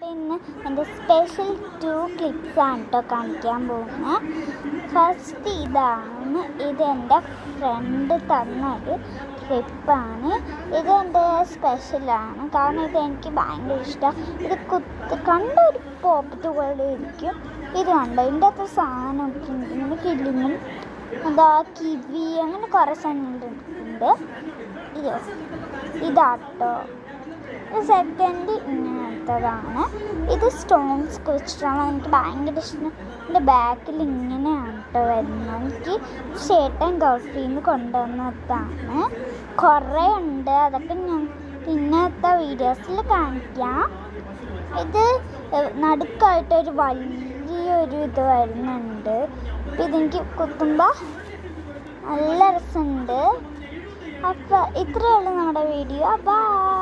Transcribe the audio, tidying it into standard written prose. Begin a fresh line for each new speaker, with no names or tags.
പിന്നെ എൻ്റെ സ്പെഷ്യൽ 2 ക്ലിപ്സാണ് കേട്ടോ കാണിക്കാൻ പോകുന്നത്. ഫസ്റ്റ് ഇതാണ്, ഇതെൻ്റെ ഫ്രണ്ട് തന്നൊരു ക്ലിപ്പാണ്. ഇതെൻ്റെ സ്പെഷ്യലാണ്, കാരണം ഇതെനിക്ക് ഭയങ്കര ഇഷ്ടമാണ്. ഇത് കണ്ടൊരു പോപ്പറ്റ് പോലെ ഇരിക്കും. ഇത് കണ്ടോ, ഇതിൻ്റെ അത്ര സാധനമൊക്കെ ഉണ്ട്, ഇങ്ങനെ കിളിങ്ങും എന്താ കിവി അങ്ങനെ കുറേ സാധനങ്ങളുണ്ട്. ഇതാട്ടോ സെക്കൻഡ് ഇങ്ങനത്തതാണ്. ഇത് സ്റ്റോൺസ് വെച്ചിട്ടാണ്, എനിക്ക് ഭയങ്കര ഇഷ്ടം. എൻ്റെ ബാക്കിൽ ഇങ്ങനെയാണ് കേട്ടോ വരുന്നത്. എനിക്ക് ചേട്ടൻ ഗൾഫിൽ നിന്ന് കൊണ്ടുവന്നതാണ്. കുറേ ഉണ്ട്, അതൊക്കെ ഞാൻ പിന്നത്തെ വീഡിയോസിൽ കാണിക്കാം. ഇത് നടുക്കായിട്ടൊരു വലിയൊരു ഇത് വരുന്നുണ്ട്. അപ്പം ഇതെനിക്ക് കുത്തുമ്പോൾ നല്ല രസമുണ്ട്. അപ്പോൾ ഇത്രയേ ഉള്ളൂ നമ്മുടെ വീഡിയോ. ബൈ.